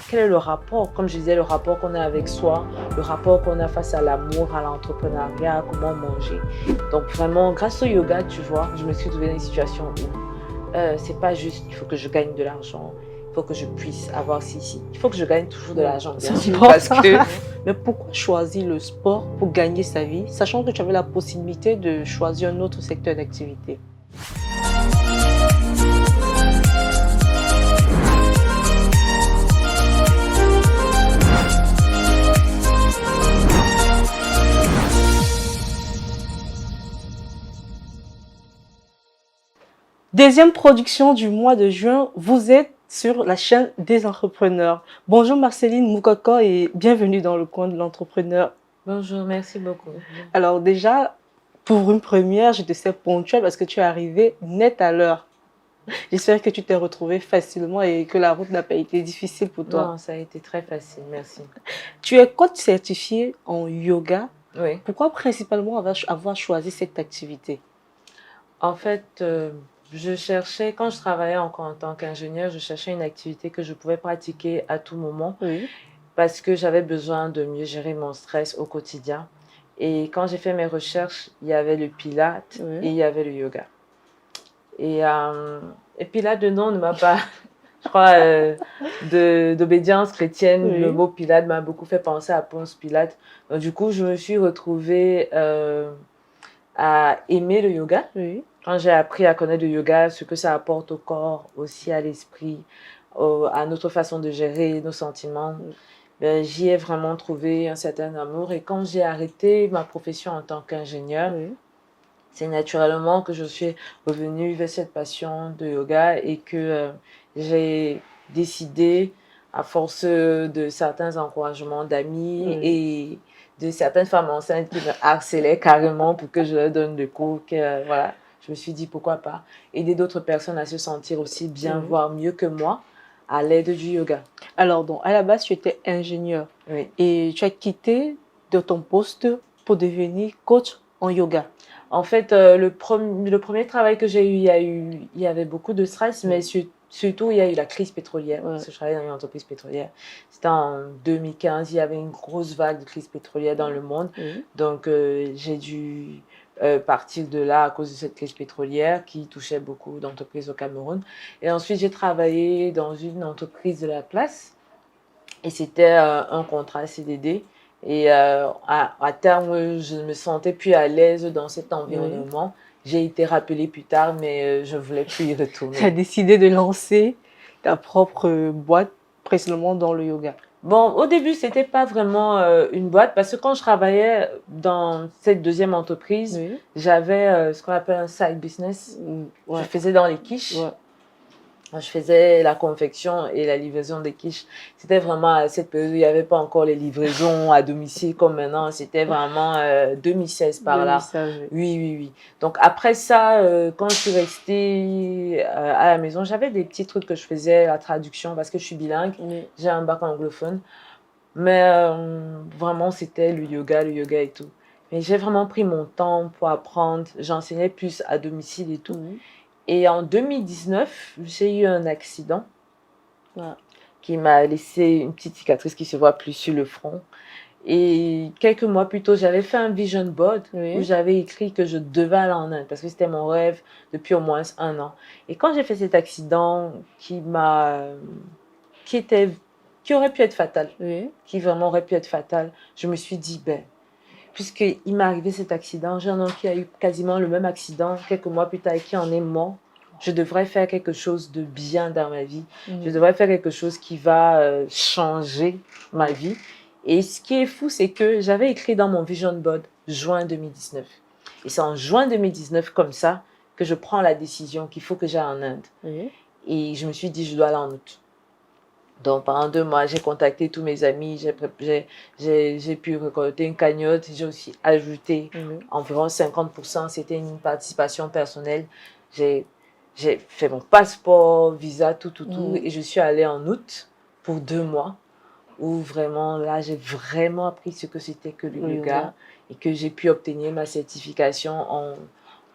quel est le rapport, comme je disais, le rapport qu'on a avec soi, le rapport qu'on a face à l'amour, à l'entrepreneuriat, comment manger. Donc vraiment, grâce au yoga, tu vois, je me suis trouvée dans une situation où c'est pas juste, il faut que je gagne de l'argent, il faut que je puisse avoir ceci. Il faut que je gagne toujours de l'argent, bien sûr, parce que... Mais pourquoi choisir le sport pour gagner sa vie, sachant que tu avais la possibilité de choisir un autre secteur d'activité? Deuxième production du mois de juin, vous êtes sur la chaîne des entrepreneurs. Bonjour Marceline Moukoko et bienvenue dans le coin de l'entrepreneur. Bonjour, merci beaucoup. Alors déjà, pour une première, je te sais ponctuelle parce que tu es arrivée net à l'heure. J'espère que tu t'es retrouvée facilement et que la route n'a pas été difficile pour toi. Non, ça a été très facile, merci. Tu es coach certifié en yoga. Oui. Pourquoi principalement avoir choisi cette activité? En fait, je cherchais, quand je travaillais encore en tant qu'ingénieur, je cherchais une activité que je pouvais pratiquer à tout moment parce que j'avais besoin de mieux gérer mon stress au quotidien. Et quand j'ai fait mes recherches, il y avait le Pilates et il y avait le yoga. Et puis là-dedans, ne m'a pas, je crois, d'obédience chrétienne, le mot Pilate m'a beaucoup fait penser à Ponce Pilate. Donc, du coup, je me suis retrouvée à aimer le yoga. Quand j'ai appris à connaître le yoga, ce que ça apporte au corps, aussi à l'esprit, à notre façon de gérer nos sentiments, ben, j'y ai vraiment trouvé un certain amour. Et quand j'ai arrêté ma profession en tant qu'ingénieur, c'est naturellement que je suis revenue vers cette passion de yoga et que j'ai décidé, à force de certains encouragements d'amis et de certaines femmes enceintes qui me harcelaient carrément pour que je leur donne des cours, voilà, je me suis dit pourquoi pas aider d'autres personnes à se sentir aussi bien, voire mieux que moi, à l'aide du yoga. Alors, donc, à la base, tu étais ingénieur et tu as quitté de ton poste pour devenir coach en yoga. En fait, le premier travail que j'ai eu, il y avait beaucoup de stress, mais surtout, il y a eu la crise pétrolière, parce que je travaillais dans une entreprise pétrolière. C'était en 2015, il y avait une grosse vague de crise pétrolière dans le monde. Donc, j'ai dû partir de là à cause de cette crise pétrolière qui touchait beaucoup d'entreprises au Cameroun. Et ensuite, j'ai travaillé dans une entreprise de la place et c'était un contrat CDD. Et à terme, je ne me sentais plus à l'aise dans cet environnement. J'ai été rappelée plus tard, mais je ne voulais plus y retourner. Tu as décidé de lancer ta propre boîte, précisément dans le yoga. Bon, au début, ce n'était pas vraiment une boîte, parce que quand je travaillais dans cette deuxième entreprise, j'avais ce qu'on appelle un side business. Je faisais dans les quiches. Je faisais la confection et la livraison des quiches. C'était vraiment à cette période où il n'y avait pas encore les livraisons à domicile comme maintenant. C'était vraiment 2016 par là. Oui. Donc après ça, quand je suis restée à la maison, j'avais des petits trucs que je faisais, la traduction, parce que je suis bilingue. J'ai un bac anglophone. Mais vraiment, c'était le yoga et tout. Mais j'ai vraiment pris mon temps pour apprendre. J'enseignais plus à domicile et tout. Et en 2019, j'ai eu un accident qui m'a laissé une petite cicatrice qui se voit plus sur le front. Et quelques mois plus tôt, j'avais fait un vision board où j'avais écrit que je devais aller en Inde parce que c'était mon rêve depuis au moins 1 an. Et quand j'ai fait cet accident qui aurait pu être fatal, qui vraiment aurait pu être fatal, je me suis dit, ben, puisqu'il m'est arrivé cet accident, j'ai un oncle qui a eu quasiment le même accident quelques mois plus tard et qui en est mort. Je devrais faire quelque chose de bien dans ma vie. Je devrais faire quelque chose qui va changer ma vie. Et ce qui est fou, c'est que j'avais écrit dans mon vision board juin 2019. Et c'est en juin 2019, comme ça, que je prends la décision qu'il faut que j'aille en Inde. Et je me suis dit, je dois aller en août. Donc, pendant 2 mois, j'ai contacté tous mes amis, j'ai pu récolter une cagnotte, j'ai aussi ajouté environ 50%, c'était une participation personnelle. J'ai fait mon passeport, visa, tout, et je suis allée en août pour 2 mois, où vraiment, là, j'ai vraiment appris ce que c'était que le yoga, et que j'ai pu obtenir ma certification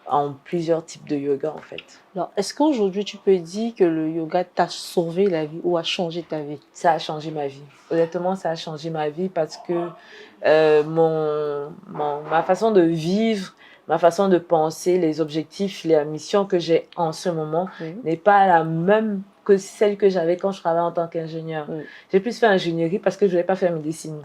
en plusieurs types de yoga, en fait. Alors, est-ce qu'aujourd'hui, tu peux dire que le yoga t'a sauvé la vie ou a changé ta vie? Ça a changé ma vie. Honnêtement, ça a changé ma vie parce que ma façon de vivre, ma façon de penser, les objectifs, les missions que j'ai en ce moment n'est pas la même que celle que j'avais quand je travaillais en tant qu'ingénieur. J'ai plus fait ingénierie parce que je ne voulais pas faire médecine.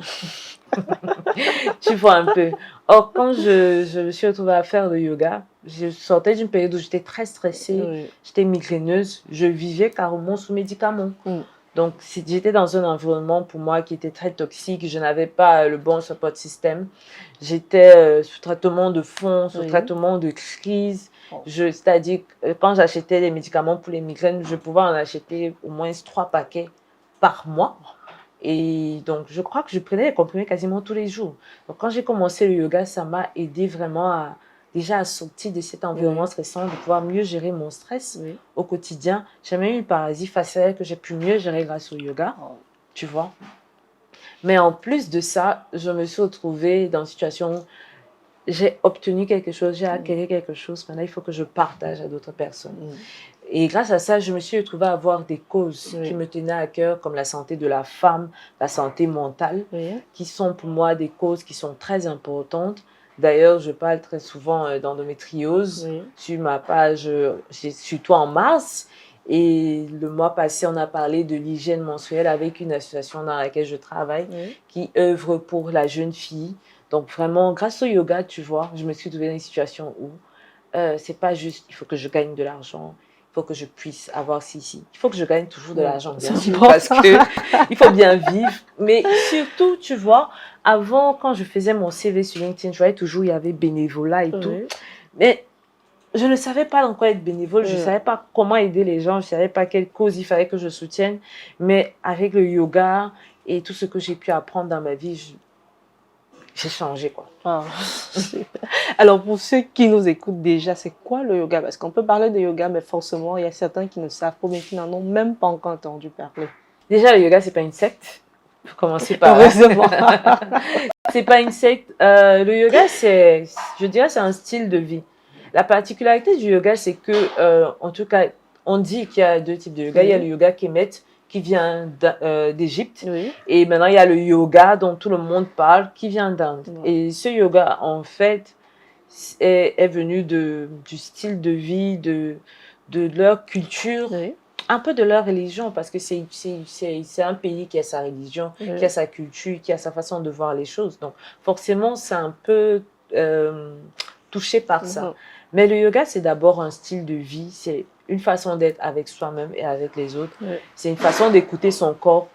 Tu vois un peu. Or, quand je me suis retrouvée à faire le yoga, je sortais d'une période où j'étais très stressée, j'étais migraineuse, je vivais carrément sous médicaments. Donc, j'étais dans un environnement pour moi qui était très toxique, je n'avais pas le bon support system. J'étais sous traitement de fond, sous traitement de crise. C'est-à-dire, quand j'achetais des médicaments pour les migraines, je pouvais en acheter au moins 3 paquets par mois. Et donc, je crois que je prenais les comprimés quasiment tous les jours. Donc, quand j'ai commencé le yoga, ça m'a aidé vraiment déjà à sortir de cet environnement stressant, de pouvoir mieux gérer mon stress au quotidien. J'ai même eu une paralysie faciale que j'ai pu mieux gérer grâce au yoga, tu vois. Mais en plus de ça, je me suis retrouvée dans une situation où j'ai obtenu quelque chose, j'ai acquis quelque chose. Maintenant, il faut que je partage à d'autres personnes. Et grâce à ça, je me suis retrouvée à avoir des causes qui me tenaient à cœur, comme la santé de la femme, la santé mentale, qui sont pour moi des causes qui sont très importantes. D'ailleurs, je parle très souvent d'endométriose sur ma page, surtout en mars. Et le mois passé, on a parlé de l'hygiène menstruelle avec une association dans laquelle je travaille qui œuvre pour la jeune fille. Donc vraiment, grâce au yoga, tu vois, je me suis trouvée dans une situation où c'est pas juste, il faut que je gagne de l'argent, il faut que je puisse avoir ci. Il faut que je gagne toujours de l'argent, bien sûr, parce que il faut bien vivre. Mais surtout, tu vois, avant, quand je faisais mon CV sur LinkedIn, je voyais toujours, il y avait bénévolat et tout. Mais je ne savais pas dans quoi être bénévole, je ne savais pas comment aider les gens, je ne savais pas quelle cause il fallait que je soutienne. Mais avec le yoga et tout ce que j'ai pu apprendre dans ma vie, j'ai changé, quoi. Alors, pour ceux qui nous écoutent déjà, c'est quoi le yoga? Parce qu'on peut parler de yoga, mais forcément, il y a certains qui ne savent pas, mais qui n'en ont même pas encore entendu parler. Déjà, le yoga, c'est pas une secte. Il faut commencer par là. C'est pas une secte. Le yoga, je dirais, c'est un style de vie. La particularité du yoga, c'est que, en tout cas, on dit qu'il y a 2 types de yoga. Il y a le yoga Kemet, qui vient d'Égypte. Et maintenant, il y a le yoga dont tout le monde parle, qui vient d'Inde. Et ce yoga, en fait, est venu du style de vie, de leur culture, un peu de leur religion, parce que c'est un pays qui a sa religion, qui a sa culture, qui a sa façon de voir les choses. Donc, forcément, c'est un peu touché par ça. Mais le yoga, c'est d'abord un style de vie, c'est une façon d'être avec soi-même et avec les autres. C'est une façon d'écouter son corps,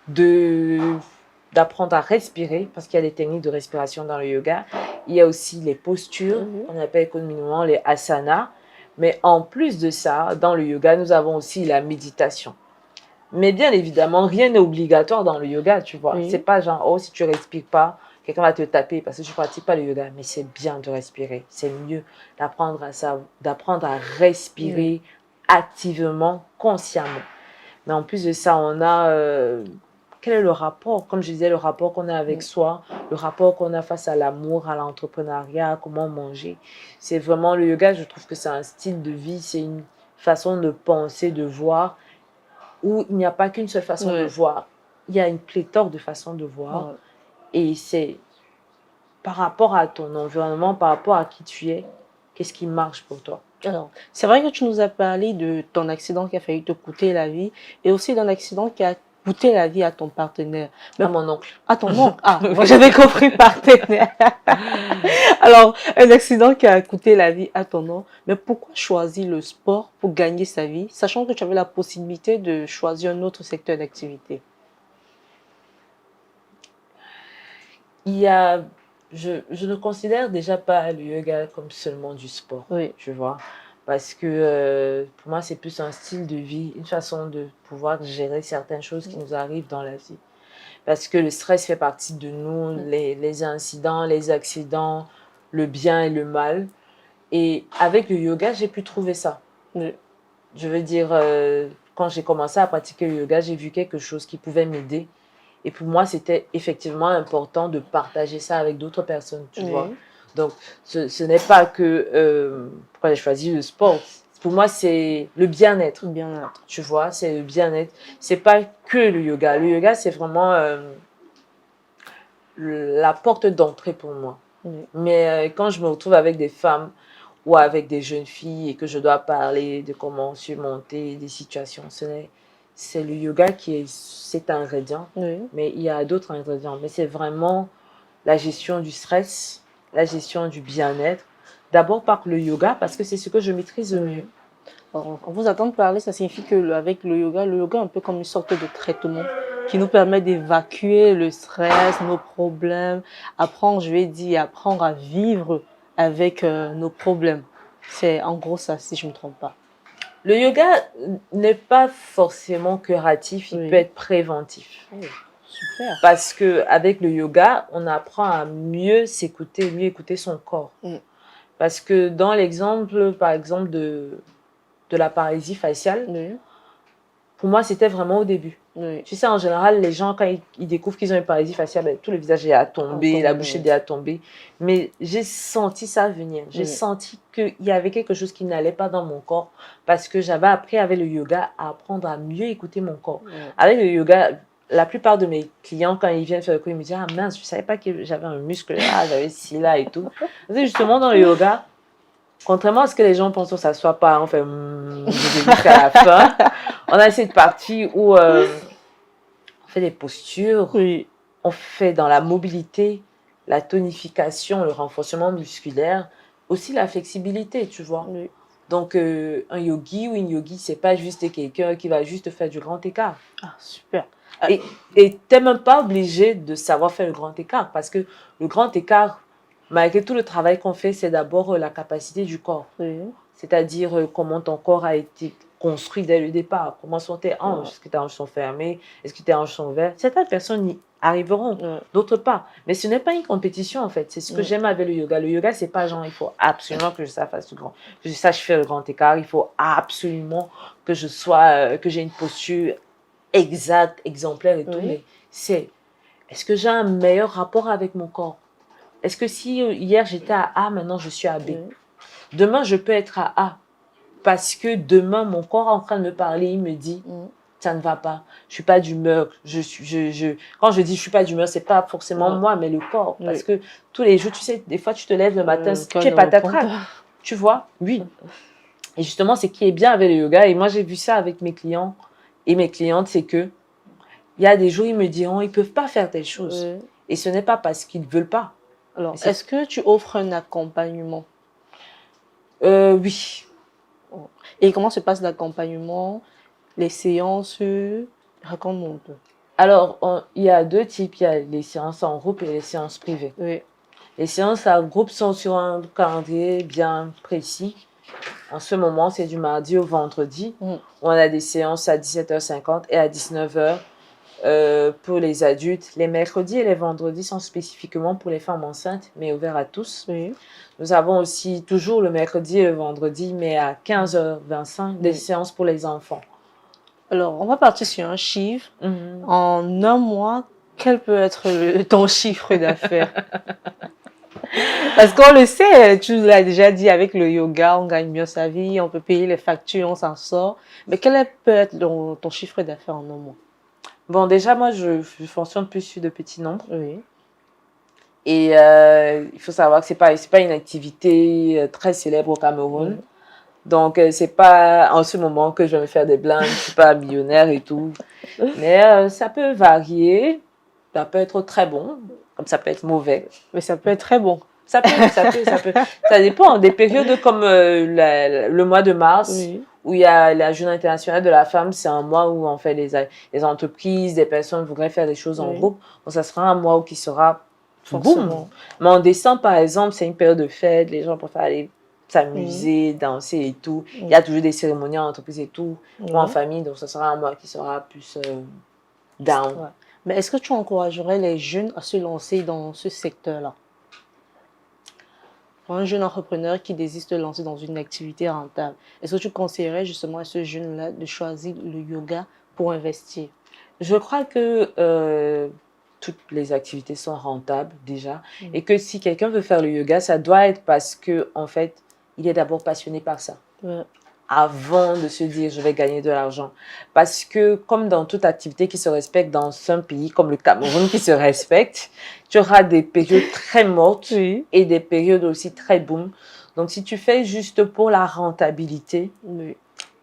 d'apprendre à respirer, parce qu'il y a des techniques de respiration dans le yoga. Il y a aussi les postures, on appelle communément les asanas. Mais en plus de ça, dans le yoga, nous avons aussi la méditation. Mais bien évidemment, rien n'est obligatoire dans le yoga, tu vois. C'est pas genre, oh, si tu respires pas, quelqu'un va te taper parce que tu pratiques pas le yoga. Mais c'est bien de respirer. C'est mieux d'apprendre à respirer activement, consciemment. Mais en plus de ça, on a... quel est le rapport? Comme je disais, le rapport qu'on a avec soi, le rapport qu'on a face à l'amour, à l'entrepreneuriat, comment manger. C'est vraiment le yoga, je trouve que c'est un style de vie, c'est une façon de penser, de voir, où il n'y a pas qu'une seule façon de voir. Il y a une pléthore de façons de voir. Et c'est par rapport à ton environnement, par rapport à qui tu es, qu'est-ce qui marche pour toi? Alors, c'est vrai que tu nous as parlé de ton accident qui a failli te coûter la vie et aussi d'un accident qui a coûté la vie à ton partenaire. Mais à mon oncle. À ton oncle? Ah, moi j'avais compris partenaire. Alors, un accident qui a coûté la vie à ton oncle. Mais pourquoi choisir le sport pour gagner sa vie, sachant que tu avais la possibilité de choisir un autre secteur d'activité? Je ne considère déjà pas le yoga comme seulement du sport, tu vois. Parce que pour moi, c'est plus un style de vie, une façon de pouvoir gérer certaines choses qui nous arrivent dans la vie. Parce que le stress fait partie de nous, les incidents, les accidents, le bien et le mal. Et avec le yoga, j'ai pu trouver ça. Je veux dire, quand j'ai commencé à pratiquer le yoga, j'ai vu quelque chose qui pouvait m'aider. Et pour moi, c'était effectivement important de partager ça avec d'autres personnes, tu vois. Donc, ce n'est pas que... pourquoi j'ai choisi le sport? Pour moi, c'est le bien-être. Bien-être. Tu vois, c'est le bien-être. C'est pas que le yoga. Le yoga, c'est vraiment la porte d'entrée pour moi. Oui. Mais quand je me retrouve avec des femmes ou avec des jeunes filles et que je dois parler de comment surmonter des situations, c'est le yoga qui est cet ingrédient. Oui. Mais il y a d'autres ingrédients. Mais c'est vraiment la gestion du stress, la gestion du bien-être. D'abord par le yoga, parce que c'est ce que je maîtrise le mieux. On vous attend parler, ça signifie que avec le yoga est un peu comme une sorte de traitement qui nous permet d'évacuer le stress, nos problèmes, apprendre, je vais dire, apprendre à vivre avec nos problèmes. C'est en gros ça, si je ne me trompe pas. Le yoga n'est pas forcément curatif, il peut être préventif. Oh, super. Parce qu'avec le yoga, on apprend à mieux s'écouter, mieux écouter son corps. Parce que dans l'exemple, par exemple, de la paralysie faciale, pour moi, c'était vraiment au début. Tu sais, en général, les gens, quand ils découvrent qu'ils ont une paralysie faciale, ben, tout le visage est à tomber, la bouche est à tomber. Mais j'ai senti ça venir. J'ai senti qu'il y avait quelque chose qui n'allait pas dans mon corps parce que j'avais appris avec le yoga à apprendre à mieux écouter mon corps. Avec le yoga, la plupart de mes clients, quand ils viennent faire le cours, ils me disent « Ah mince, je ne savais pas que j'avais un muscle là, j'avais ci, là et tout. » Justement, dans le yoga, contrairement à ce que les gens pensent, ça ne soit pas, on fait jusqu'à la fin. On a cette partie où on fait des postures, on fait dans la mobilité, la tonification, le renforcement musculaire, aussi la flexibilité, tu vois. Donc, un yogi ou une yogi, ce n'est pas juste quelqu'un qui va juste faire du grand écart. Ah, super. Et tu n'es même pas obligé de savoir faire le grand écart parce que le grand écart, malgré tout le travail qu'on fait, c'est d'abord la capacité du corps. C'est-à-dire comment ton corps a été construit dès le départ. Comment sont tes hanches? Est-ce que tes hanches sont fermées? Est-ce que tes hanches sont ouvertes? Certaines personnes y arriveront, d'autres pas. Mais ce n'est pas une compétition, en fait. C'est ce que j'aime avec le yoga. Le yoga, c'est pas genre, il faut absolument que je sache faire le grand écart. Il faut absolument que j'ai une posture exacte, exemplaire et tout. Mais c'est, est-ce que j'ai un meilleur rapport avec mon corps? Est-ce que si hier j'étais à A, maintenant je suis à B? Demain, je peux être à A. Parce que demain, mon corps est en train de me parler, il me dit, ça ne va pas. Je ne suis pas d'humeur. Quand je dis je ne suis pas d'humeur, ce n'est pas forcément moi, mais le corps. Parce que tous les jours, tu sais, des fois, tu te lèves le matin, tu n'es pas t'attrape. Tu vois? Oui. Et justement, c'est qui est bien avec le yoga. Et moi, j'ai vu ça avec mes clients et mes clientes, c'est que il y a des jours, ils me diront, ils ne peuvent pas faire telle chose. Et ce n'est pas parce qu'ils ne veulent pas. Alors, est-ce que tu offres un accompagnement? Oui. Et comment se passe l'accompagnement, les séances? Raconte-moi un peu. Alors, il y a deux types. Il y a les séances en groupe et les séances privées. Les séances en groupe sont sur un calendrier bien précis. En ce moment, c'est du mardi au vendredi. On a des séances à 17h50 et à 19h pour les adultes. Les mercredis et les vendredis sont spécifiquement pour les femmes enceintes, mais ouverts à tous. Nous avons aussi toujours le mercredi et le vendredi, mais à 15h25, des séances pour les enfants. Alors, on va partir sur un chiffre. En un mois, quel peut être ton chiffre d'affaires? Parce qu'on le sait, tu l'as déjà dit, avec le yoga, on gagne mieux sa vie, on peut payer les factures, on s'en sort. Mais quel peut être ton chiffre d'affaires en un mois? Bon, déjà, moi, je fonctionne plus sur de petits nombres. Et il faut savoir que ce n'est pas une activité très célèbre au Cameroun. Donc, c'est pas en ce moment que je vais me faire des blindes, je ne suis pas millionnaire et tout. Mais ça peut varier. Ça peut être très bon, comme ça peut être mauvais. Mais ça peut être très bon. Ça dépend. Des périodes comme le mois de mars, où il y a la Journée internationale de la femme, c'est un mois où on fait les entreprises, des personnes voudraient faire des choses en groupe. Donc, ça sera un mois qui sera boum. Mais en décembre, par exemple, c'est une période de fête, les gens préfèrent aller s'amuser, danser et tout. Il y a toujours des cérémonies en entreprise et tout, ou en famille, donc ça sera un mois qui sera plus down. Mais est-ce que tu encouragerais les jeunes à se lancer dans ce secteur-là? Pour un jeune entrepreneur qui désire se lancer dans une activité rentable, est-ce que tu conseillerais justement à ce jeune-là de choisir le yoga pour investir? Je crois que toutes les activités sont rentables déjà. Et que si quelqu'un veut faire le yoga, ça doit être parce que, en fait, il est d'abord passionné par ça. Avant de se dire, je vais gagner de l'argent. Parce que, comme dans toute activité qui se respecte dans un pays comme le Cameroun qui se respecte, tu auras des périodes très mortes et des périodes aussi très boom. Donc, si tu fais juste pour la rentabilité,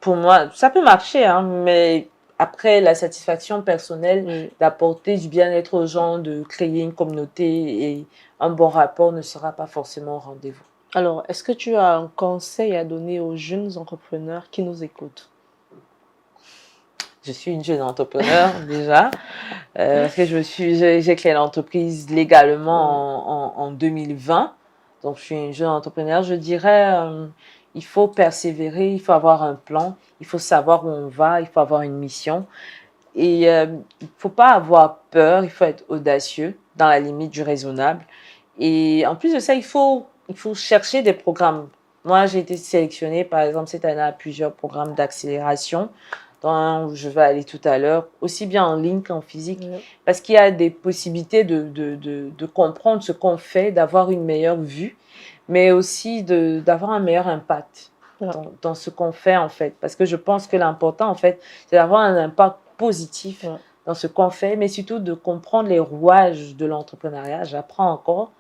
pour moi, ça peut marcher, hein, mais après, la satisfaction personnelle d'apporter du bien-être aux gens, de créer une communauté et un bon rapport ne sera pas forcément au rendez-vous. Alors, est-ce que tu as un conseil à donner aux jeunes entrepreneurs qui nous écoutent? Je suis une jeune entrepreneur déjà, parce que j'ai créé l'entreprise légalement en 2020. Donc, je suis une jeune entrepreneur. Je dirais, il faut persévérer, il faut avoir un plan, il faut savoir où on va, il faut avoir une mission. Et il ne faut pas avoir peur, il faut être audacieux dans la limite du raisonnable. Et en plus de ça, il faut chercher des programmes. Moi, j'ai été sélectionnée, par exemple, cette année à plusieurs programmes d'accélération, où je vais aller tout à l'heure, aussi bien en ligne qu'en physique, parce qu'il y a des possibilités de comprendre ce qu'on fait, d'avoir une meilleure vue, mais aussi d'avoir un meilleur impact dans ce qu'on fait, en fait. Parce que je pense que l'important, en fait, c'est d'avoir un impact positif dans ce qu'on fait, mais surtout de comprendre les rouages de l'entrepreneuriat. J'apprends encore.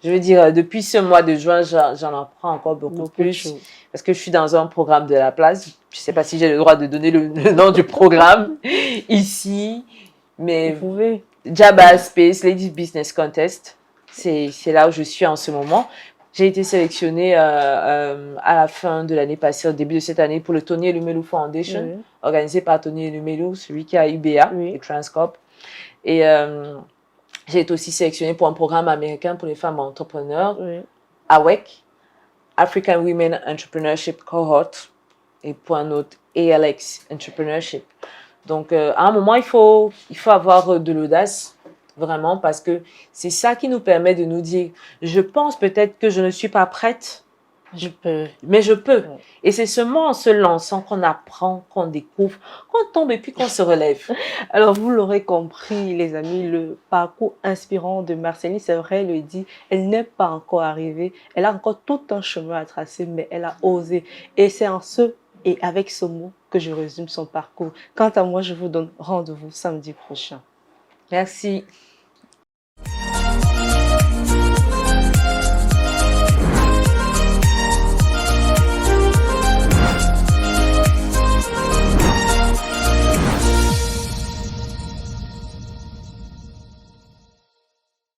Je veux dire, depuis ce mois de juin, j'en apprends encore beaucoup plus parce que je suis dans un programme de la place. Je ne sais pas si j'ai le droit de donner le nom du programme ici, mais vous pouvez. Jabba Space Ladies Business Contest, c'est là où je suis en ce moment. J'ai été sélectionnée à la fin de l'année passée, au début de cette année, pour le Tony Elumelu Foundation, organisé par Tony Elumelu, celui qui a UBA et Transcorp. Et j'ai été aussi sélectionnée pour un programme américain pour les femmes entrepreneurs, AWEC, African Women Entrepreneurship Cohort, et pour un autre, ALX Entrepreneurship. Donc, à un moment, il faut avoir de l'audace, vraiment, parce que c'est ça qui nous permet de nous dire, je pense peut-être que je ne suis pas prête, mais je peux. Et c'est seulement en se lançant qu'on apprend, qu'on découvre, qu'on tombe et puis qu'on se relève. Alors, vous l'aurez compris, les amis, le parcours inspirant de Marceline, c'est vrai, elle le dit, elle n'est pas encore arrivée. Elle a encore tout un chemin à tracer, mais elle a osé. Et c'est en ce et avec ce mot que je résume son parcours. Quant à moi, je vous donne rendez-vous samedi prochain. Merci.